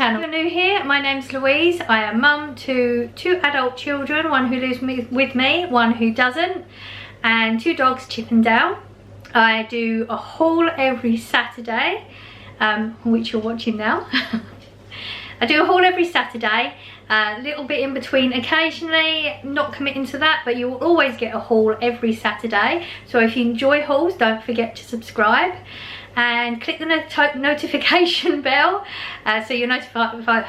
channel. If you're new here, my name's Louise. I am mum to 2 adult children, one who lives with me, one who doesn't, and 2 dogs, Chip and Dale. I do a haul every Saturday, which you're watching now. I do a haul every Saturday, a little bit in between occasionally, not committing to that, but you will always get a haul every Saturday. So if you enjoy hauls, don't forget to subscribe and click the notification bell so you're notified.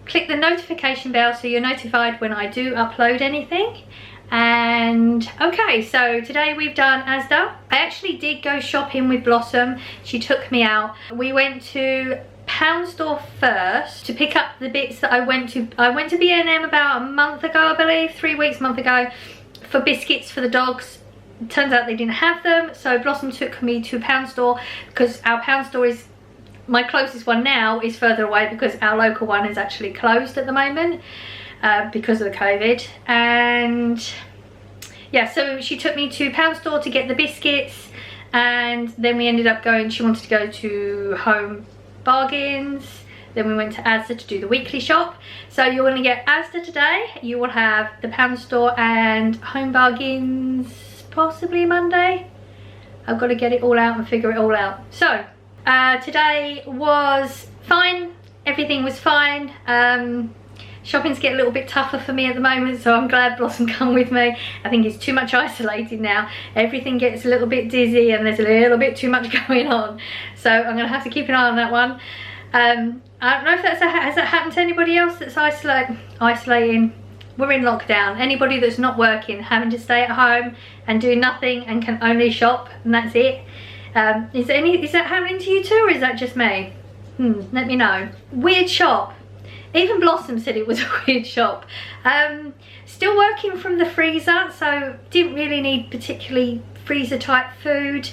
Click the notification bell so you're notified when I do upload anything. And okay, so today we've done Asda. I actually did go shopping with Blossom. She took me out. We went to Pound Store first to pick up the bits that I went to B&M about a month ago, I believe, 3 weeks, month ago, for biscuits for the dogs. It turns out they didn't have them, so Blossom took me to Pound Store because our Pound Store is, my closest one now is further away because our local one is actually closed at the moment because of the COVID. And yeah, so she took me to Pound Store to get the biscuits, and then we ended up going, she wanted to go to Home Bargains, then we went to Asda to do the weekly shop. So you're going to get Asda today, you will have the Pound Store and Home Bargains possibly Monday. I've got to get it all out and figure it all out. So today was fine, everything was fine. Shopping's getting a little bit tougher for me at the moment, so I'm glad Blossom come with me. I think it's too much isolated now. Everything gets a little bit dizzy and there's a little bit too much going on. So I'm going to have to keep an eye on that one. I don't know if has that happened to anybody else that's isolating. We're in lockdown. Anybody that's not working, having to stay at home and do nothing and can only shop, and that's it. Is that happening to you too, or is that just me? Let me know. Weird shop. Even Blossom said it was a weird shop. Still working from the freezer, so didn't really need particularly freezer type food.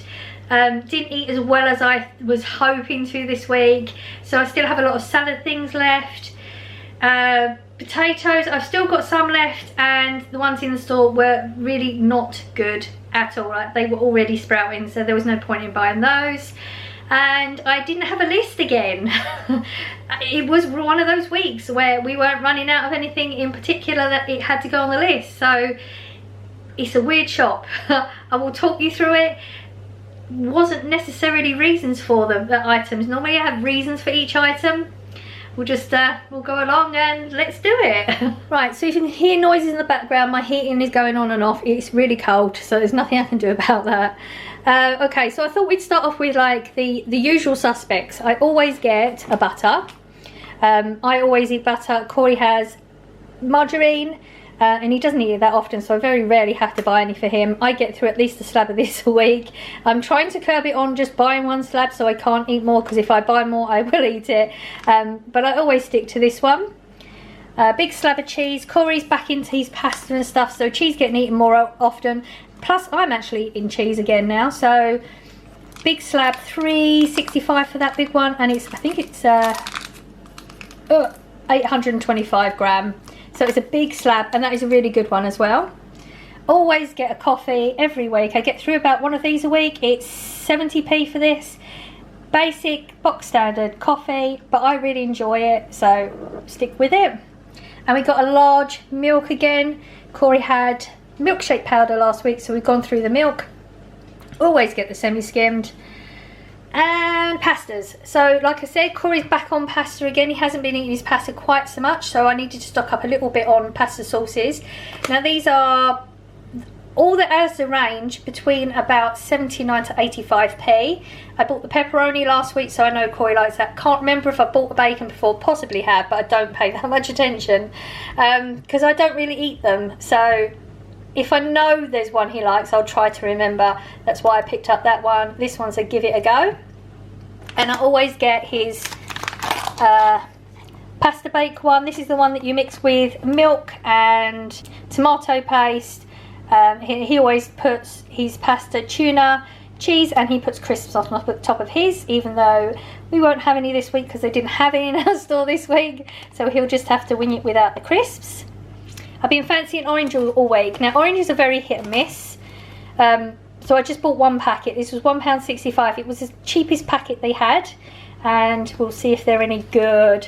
Didn't eat as well as I was hoping to this week, so I still have a lot of salad things left. Potatoes, I've still got some left, and the ones in the store were really not good at all. Like, they were already sprouting, so there was no point in buying those. And I didn't have a list again. It was one of those weeks where we weren't running out of anything in particular that it had to go on the list. So it's a weird shop. I will talk you through it. Wasn't necessarily reasons for them, the items. Normally I have reasons for each item. We'll just we'll go along and let's do it. Right, so if you can hear noises in the background, my heating is going on and off. It's really cold, so there's nothing I can do about that. Okay, so I thought we'd start off with like the usual suspects. I always get a butter. I always eat butter. Corey has margarine, and he doesn't eat it that often, so I very rarely have to buy any for him. I get through at least a slab of this a week. I'm trying to curb it on just buying 1 slab so I can't eat more, because if I buy more I will eat it. But I always stick to this one. Big slab of cheese. Corey's back into his pasta and stuff, so cheese getting eaten more often. Plus I'm actually eating cheese again now, so big slab, $3.65 for that big one, and it's, I think it's 825 gram. So it's a big slab, and that is a really good one as well. Always get a coffee every week. I get through about one of these a week. It's 70p for this. Basic, box standard coffee, but I really enjoy it, so stick with it. And we got a large milk again. Corey had milkshake powder last week, so we've gone through the milk. Always get the semi-skimmed. And pastas. So like I said, Corey's back on pasta again. He hasn't been eating his pasta quite so much, so I needed to stock up a little bit on pasta sauces. Now these are all the Asda range between about 79 to 85p. I bought the pepperoni last week, so I know Corey likes that. Can't remember if I bought the bacon before, possibly have, but I don't pay that much attention because I don't really eat them. So if I know there's one he likes, I'll try to remember. That's why I picked up that one. This one's a give it a go. And I always get his pasta bake one. This is the one that you mix with milk and tomato paste. He always puts his pasta, tuna, cheese, and he puts crisps on the top of his, even though we won't have any this week because they didn't have any in our store this week. So he'll just have to wing it without the crisps. I've been fancying orange all week. Now oranges are very hit and miss. So I just bought 1 packet. This was £1.65. It was the cheapest packet they had. and we'll see if they're any good.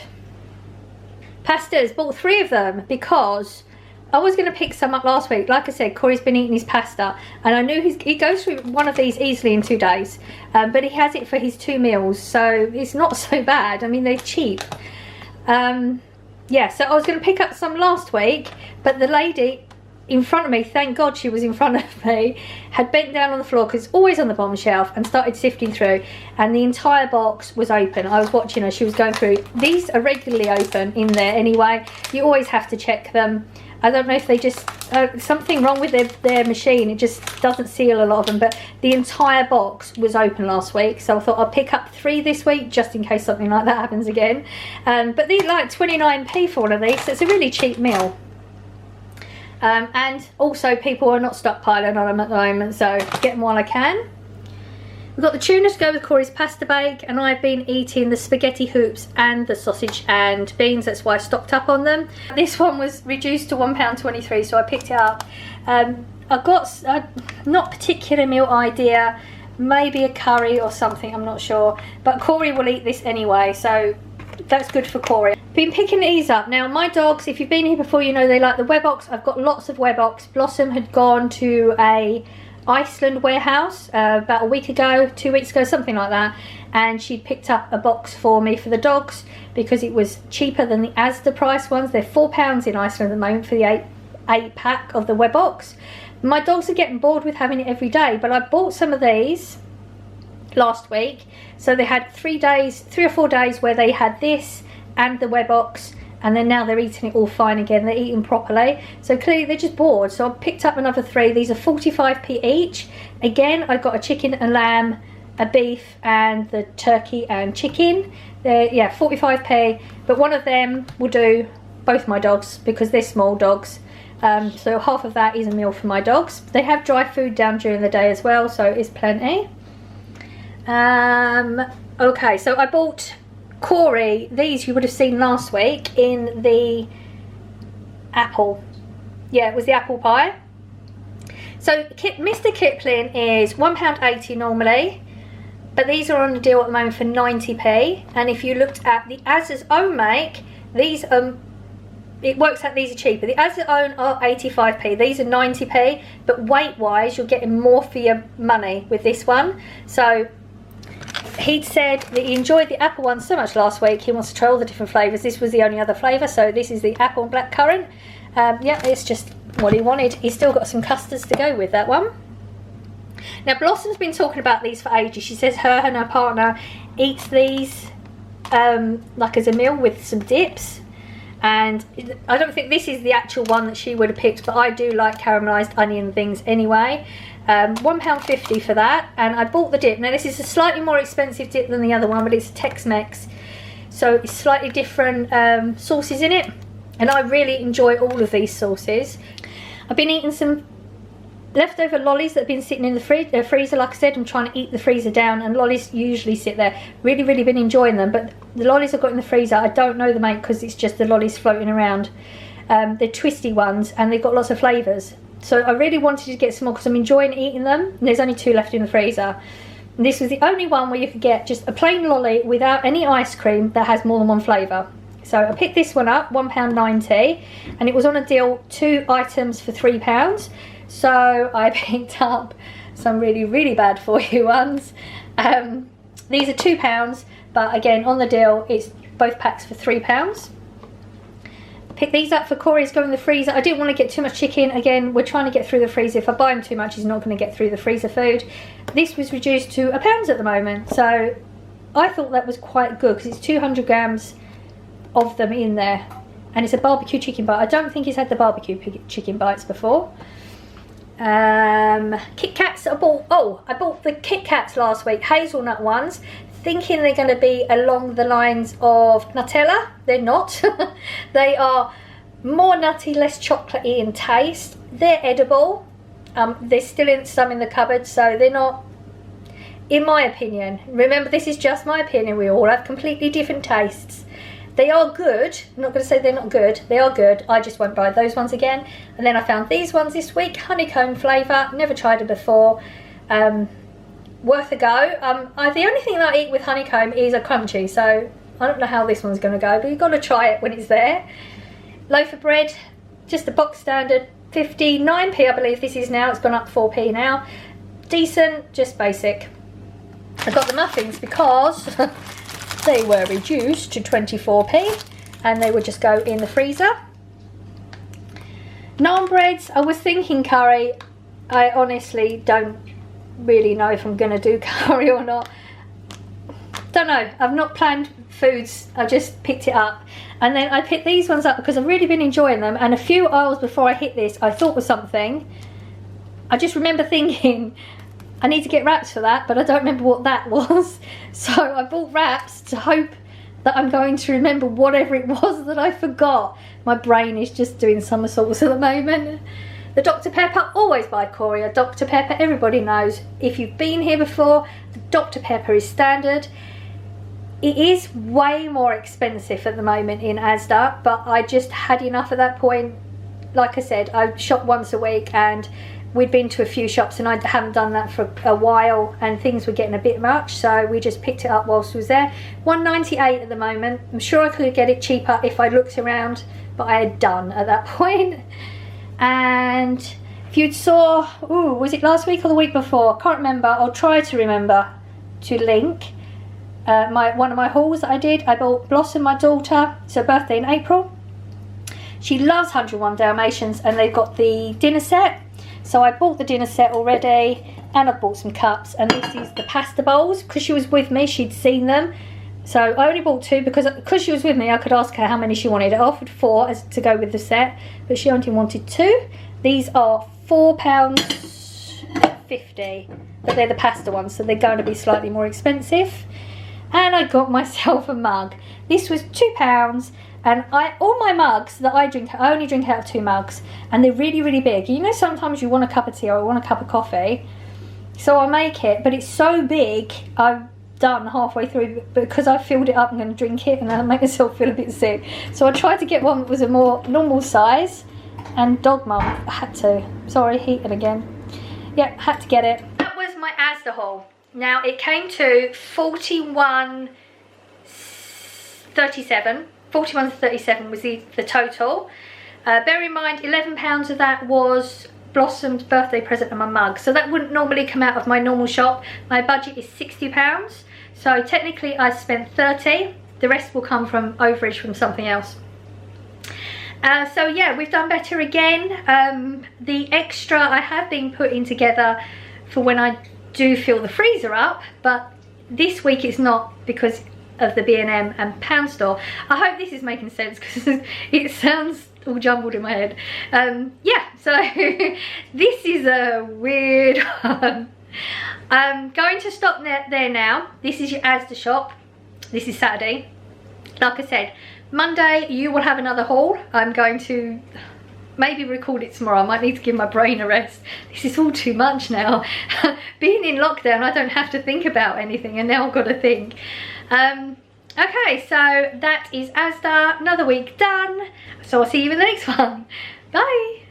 Pastas, bought 3 of them because I was going to pick some up last week. Like I said, Corey's been eating his pasta, and I knew he goes through one of these easily in 2 days, but he has it for his 2 meals, so it's not so bad. I mean, they're cheap. Yeah, so I was going to pick up some last week, but the lady in front of me, thank God she was in front of me, had bent down on the floor, because it's always on the bottom shelf, and started sifting through, and the entire box was open. I was watching her, she was going through. These are regularly open in there anyway. You always have to check them. I don't know if they just, something wrong with their machine, it just doesn't seal a lot of them, but the entire box was open last week, so I thought I'll pick up 3 this week, just in case something like that happens again. But these like 29p for one of these, so it's a really cheap meal. And also people are not stockpiling on them at the moment, so get them while I can. We've got the tuna to go with Corey's pasta bake, and I've been eating the spaghetti hoops and the sausage and beans. That's why I stocked up on them. This one was reduced to £1.23, so I picked it up. I've got a not particular meal idea, maybe a curry or something, I'm not sure. But Corey will eat this anyway, so that's good for Corey. Been picking these up. Now my dogs, if you've been here before, you know they like the Webox. I've got lots of Webox. Blossom had gone to a Iceland warehouse about a week ago, 2 weeks ago, something like that, and she picked up a box for me for the dogs because it was cheaper than the Asda price ones. They're £4 in Iceland at the moment for the 8 pack of the Webox. My dogs are getting bored with having it every day, but I bought some of these last week, so they had 3 or 4 days where they had this and the Webox, and then now they're eating it all fine again. They're eating properly, so clearly they're just bored. So I picked up another 3. These are 45p each. Again, I got a chicken and lamb, a beef, and the turkey and chicken. They're, yeah, 45p, but one of them will do both my dogs because they're small dogs. So half of that is a meal for my dogs. They have dry food down during the day as well, so it's plenty. Okay, so I bought Corey these, you would have seen last week in the apple. Yeah, it was the apple pie. So Mr. Kipling is £1.80 normally, but these are on a deal at the moment for 90p. And if you looked at the Asda's own make, these it works out these are cheaper. The Asda's own are 85p, these are 90p, but weight wise you're getting more for your money with this one. So he'd said that he enjoyed the apple one so much last week, he wants to try all the different flavours. This was the only other flavour, so this is the apple and blackcurrant. Yeah, it's just what he wanted. He's still got some custards to go with that one. Now Blossom's been talking about these for ages. She says her and her partner eats these like as a meal with some dips, and I don't think this is the actual one that she would have picked, but I do like caramelised onion things anyway. £1.50 for that, and I bought the dip. Now this is a slightly more expensive dip than the other one, but it's a Tex-Mex, so it's slightly different sauces in it, and I really enjoy all of these sauces. I've been eating some leftover lollies that have been sitting in the freezer. Like I said, I'm trying to eat the freezer down, and lollies usually sit there. Really been enjoying them, but the lollies I've got in the freezer, I don't know the make because it's just the lollies floating around. They're twisty ones, and they've got lots of flavours. So I really wanted to get some more because I'm enjoying eating them, and there's only 2 left in the freezer. And this was the only one where you could get just a plain lolly without any ice cream that has more than one flavour. So I picked this one up, £1.90, and it was on a deal, 2 items for £3. So I picked up some really bad for you ones. These are £2, but again on the deal it's both packs for £3. Pick these up for Corey's going in the freezer. I didn't want to get too much chicken. Again, we're trying to get through the freezer. If I buy him too much, he's not going to get through the freezer food. This was reduced to £1 at the moment, so I thought that was quite good because it's 200 grams of them in there, and it's a barbecue chicken bite. I don't think he's had the barbecue chicken bites before. Kitkats I bought the Kitkats last week, hazelnut ones, thinking they're going to be along the lines of Nutella. They're not. They are more nutty, less chocolatey in taste. They're edible. There's still some in the cupboard, so they're not, in my opinion, remember this is just my opinion, we all have completely different tastes. They are good. I'm not going to say they're not good. They are good. I just won't buy those ones again. And then I found these ones this week, Honeycomb Flavor. Never tried it before. worth a go. The only thing that I eat with honeycomb is a crunchy, so I don't know how this one's going to go, but you've got to try it when it's there. Loaf of bread, just a box standard, 59p I believe this is now. It's gone up 4p now. Decent, just basic. I got the muffins because they were reduced to 24p and they would just go in the freezer. Naan breads, I was thinking curry. I honestly don't really know if I'm going to do curry or not. Don't know, I've not planned foods, I just picked it up. And then I picked these ones up because I've really been enjoying them, and a few aisles before I hit this I thought was something. I just remember thinking I need to get wraps for that, but I don't remember what that was. So I bought wraps to hope that I'm going to remember whatever it was that I forgot. My brain is just doing somersaults at the moment. The Dr. Pepper, always buy Korea Dr. Pepper. Everybody knows, if you've been here before, the Dr. Pepper is standard. It is way more expensive at the moment in Asda, but I just had enough at that point. Like I said, I shop once a week and we'd been to a few shops and I haven't done that for a while and things were getting a bit much, so we just picked it up whilst we was there. $1.98 at the moment. I'm sure I could get it cheaper if I looked around, but I had done at that point. And if you saw, ooh, was it last week or the week before? I can't remember. I'll try to remember to link one of my hauls that I did. I bought Blossom, my daughter. It's her birthday in April. She loves 101 Dalmatians and they've got the dinner set. So I bought the dinner set already and I bought some cups, and this is the pasta bowls. Because she was with me, she'd seen them. So I only bought 2 because she was with me. I could ask her how many she wanted. I offered 4 to go with the set, but she only wanted 2. These are £4.50, but they're the pasta ones, so they're going to be slightly more expensive. And I got myself a mug. This was £2, and all my mugs that I drink, I only drink out of 2 mugs, and they're really, really big. You know, sometimes you want a cup of tea or you want a cup of coffee, so I make it, but it's so big, I'm done halfway through because I filled it up. I'm going to drink it and I'll make myself feel a bit sick. So I tried to get one that was a more normal size, and dog mum, I had to. Sorry, heating again. Yep, had to get it. That was my Asda haul. Now it came to $41.37. $41.37 was the total. Bear in mind, £11 of that was Blossom's birthday present and my mug, so that wouldn't normally come out of my normal shop. My budget is £60, so technically I spent 30. The rest will come from overage from something else. So yeah, we've done better again. The extra I have been putting together for when I do fill the freezer up, but this week it's not because of the B&M and pound store. I hope this is making sense because it sounds all jumbled in my head. Yeah, so this is a weird one. I'm going to stop there now. This is your Asda shop. This is Saturday. Like I said, Monday you will have another haul. I'm going to maybe record it tomorrow. I might need to give my brain a rest. This is all too much now. Being in lockdown, I don't have to think about anything, and now I've got to think. Okay, so that is Asda, another week done. So I'll see you in the next one. Bye.